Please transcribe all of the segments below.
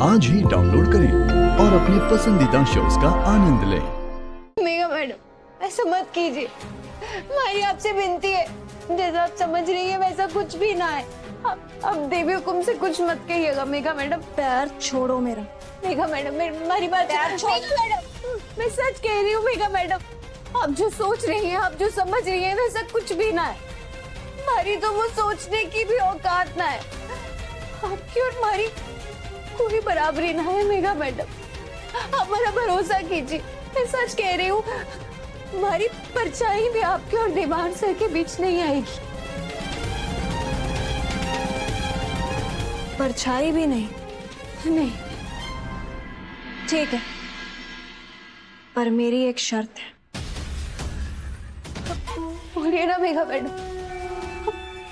आज ही डाउनलोड करें और अपने पसंदीदा शोज का आनंद लें। मेघा मैडम, ऐसा मत कीजिए। हमारी आपसे विनती है, जैसा आप समझ रही है वैसा कुछ भी ना है। अब देवी हुकुम से कुछ मत कहिएगा मेघा मैडम। पैर छोड़ो मेरा। मेघा मैडम, मेरी बात मेघा मैडम, मैं सच कह रही हूँ मेघा मैडम। आप जो सोच रही हैं, आप जो समझ रही हैं वैसा कुछ भी ना है। हमारी तो वो सोचने की भी औकात ना है। आपकी और हमारी कोई बराबरी ना है मेघा मैडम। आप मेरा भरोसा कीजिए, मैं सच कह रही हूँ। हमारी परछाई भी आपके और दीवार सर के बीच नहीं आएगी। परछाई भी नहीं? नहीं। ठीक है, पर मेरी एक शर्त है। बोलिए ना मेघा मैडम,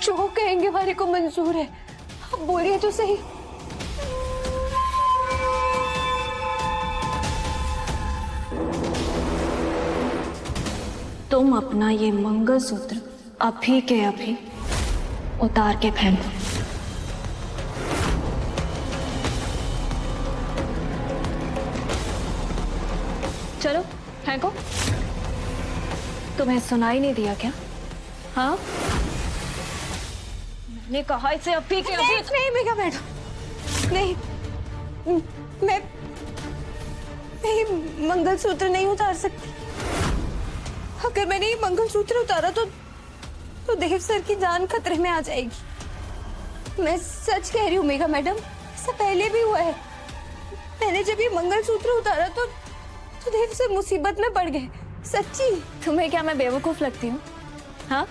जो कहेंगे हमारे को मंजूर है। आप बोलिए तो सही। तुम अपना ये मंगलसूत्र अभी के अभी उतार के फेंको। चलो फेंको। तुम्हें सुनाई नहीं दिया क्या? हाँ, मैंने कहा इसे अभी के अभी। नहीं मेघा मैडम, नहीं। मैं ये मंगलसूत्र नहीं उतार सकती। अगर मैंने ये मंगलसूत्र उतारा तो देव सर की जान खतरे में आ जाएगी। मैं सच कह रही हूँ मेघा मैडम, इससे पहले भी हुआ है। मैंने जब ये मंगलसूत्र उतारा तो देव सर मुसीबत में पड़ गए। सच्ची। तुम्हें क्या मैं बेवकूफ लगती हूँ? हाँ,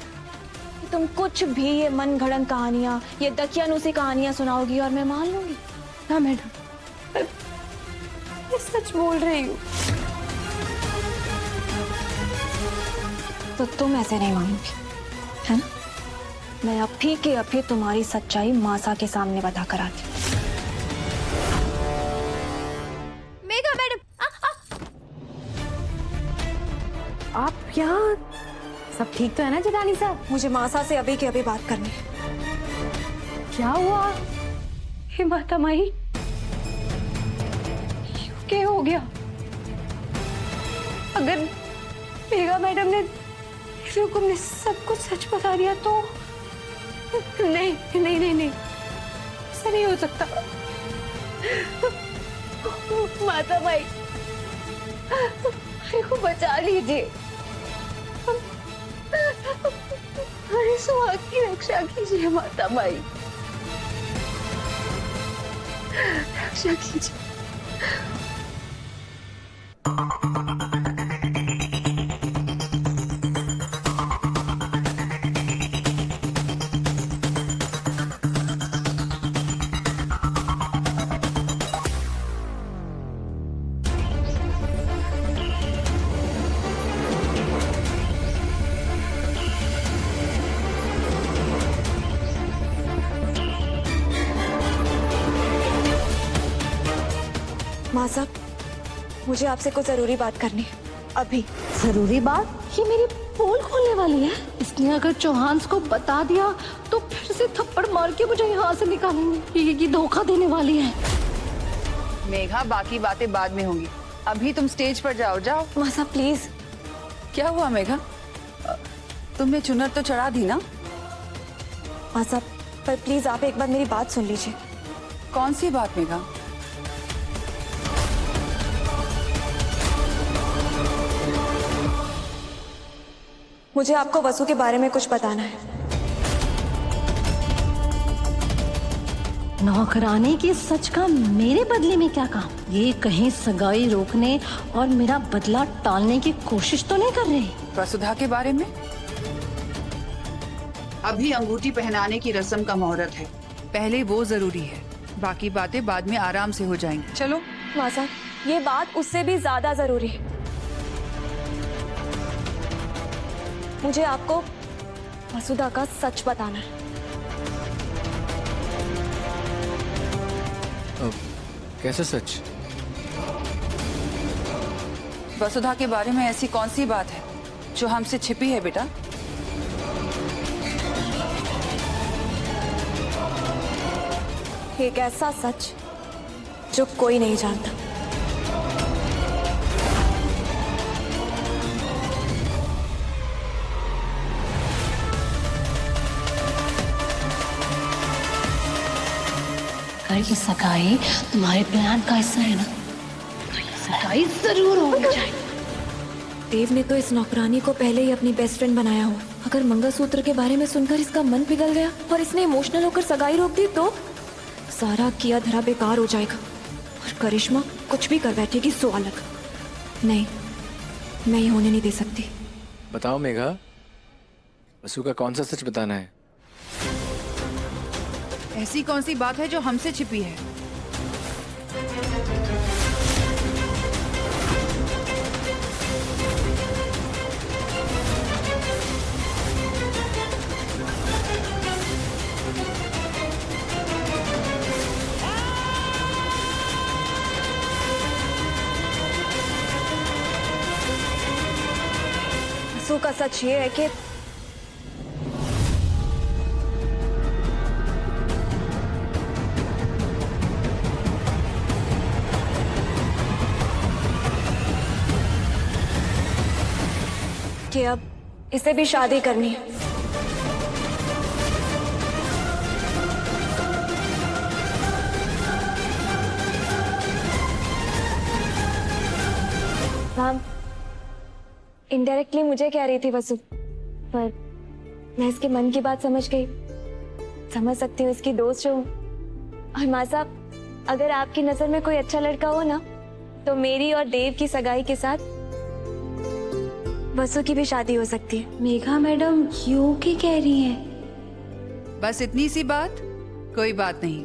तुम कुछ भी ये मन घड़ंत कहानियां, ये दकियानुसी कहानियां सुनाओगी और मैं मान लूंगी? हाँ मैडम, मैं सच बोल रही हूँ। तो तुम ऐसे नहीं मानोगी, है ना? मैं अभी के अभी तुम्हारी सच्चाई मासा के सामने बता कर आती हूँ। मेघा मैडम, आप यहाँ? सब ठीक तो है ना जटानी साहब? मुझे मासा से अभी के अभी बात करनी है। क्या हुआ? हे माता माई, क्या हो गया? अगर मेघा मैडम ने हुकुम ने सब कुछ सच बता दिया तो नहीं नहीं नहीं नहीं, ऐसा नहीं हो सकता। माता माई, मेरे को बचा लीजिए। अरे सुहाग की रक्षा कीजिए माता माई, रक्षा कीजिए। माँ साहब, मुझे आपसे कुछ जरूरी बात करनी है अभी। जरूरी बात? ये मेरी पोल खोलने वाली है। इसने अगर चौहान को बता दिया तो फिर से थप्पड़ मार के मुझे यहाँ से निकालेंगे। ये धोखा देने वाली है। मेघा, बाकी बातें बाद में होंगी, अभी तुम स्टेज पर जाओ। जाओ। माँ साहब प्लीज। क्या हुआ मेघा? तुमने चुनर तो चढ़ा दी ना? माँ साहब, पर प्लीज आप एक बार मेरी बात सुन लीजिए। कौन सी बात मेघा? मुझे आपको वसु के बारे में कुछ बताना है। नौकरानी की सच का मेरे बदले में क्या काम? ये कहीं सगाई रोकने और मेरा बदला टालने की कोशिश तो नहीं कर रही? वसुधा के बारे में? अभी अंगूठी पहनाने की रस्म का मुहूर्त है, पहले वो जरूरी है। बाकी बातें बाद में आराम से हो जाएंगी। चलो। माँ साहब, ये बात उससे भी ज्यादा जरूरी है। मुझे आपको वसुधा का सच बताना है। कैसे सच? वसुधा के बारे में ऐसी कौन सी बात है जो हमसे छिपी है बेटा? एक ऐसा सच जो कोई नहीं जानता। अगर ये सगाई तुम्हारे प्लान का हिस्सा है ना, तो ये सगाई जरूर होनी चाहिए। देव ने तो इस नौकरानी को पहले ही अपनी बेस्ट फ्रेंड बनाया हुआ। अगर मंगलसूत्र के बारे में सुनकर इसका मन पिघल गया और इसने इमोशनल होकर सगाई रोक दी तो सारा किया धरा बेकार हो जाएगा और करिश्मा कुछ भी कर बैठेगी सो अलग। नहीं, मैं ये होने नहीं दे सकती। बताओ मेघा, वसु का कौन सा सच बताना है? ऐसी कौन सी बात है जो हमसे छिपी है? वसु का सच ये है कि अब इसे भी शादी करनी है। मैम इनडायरेक्टली मुझे कह रही थी वसु, पर मैं इसके मन की बात समझ गई। समझ सकती हूँ इसकी दोस्त हूँ। और माँ साहब, अगर आपकी नजर में कोई अच्छा लड़का हो ना, तो मेरी और देव की सगाई के साथ वसु की भी शादी हो सकती है। मेघा मैडम यूं की कह रही हैं? बस इतनी सी बात? कोई बात नहीं,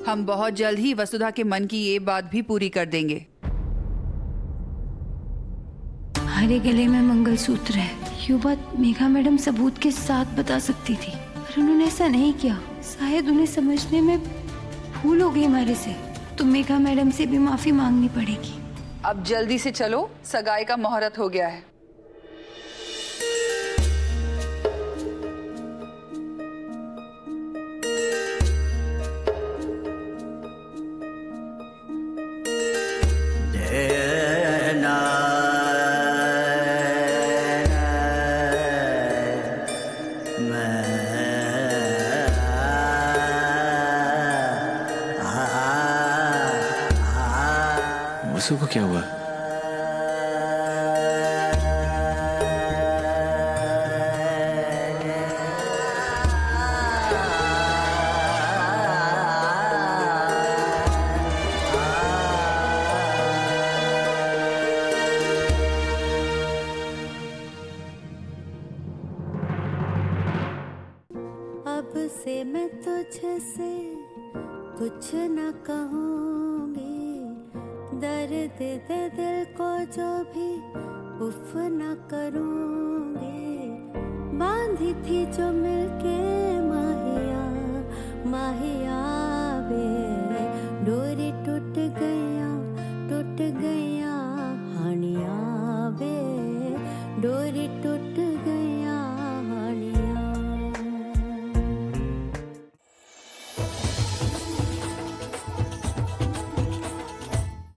हम बहुत जल्द ही वसुधा के मन की ये बात भी पूरी कर देंगे। हमारे गले में मंगलसूत्र है, ये बात मेघा मैडम सबूत के साथ बता सकती थी, पर उन्होंने ऐसा नहीं किया। शायद उन्हें समझने में भूल हो गई हमारे से, तो मेघा मैडम से भी माफी मांगनी पड़ेगी। अब जल्दी से चलो, सगाई का मुहूर्त हो गया है। वसु को क्या हुआ? अब से मैं तुझसे कुछ न कहूँगी, दर्द दे दिल को जो भी उफ न करूँगी। बांधी थी जो मिलके माहिया माहिया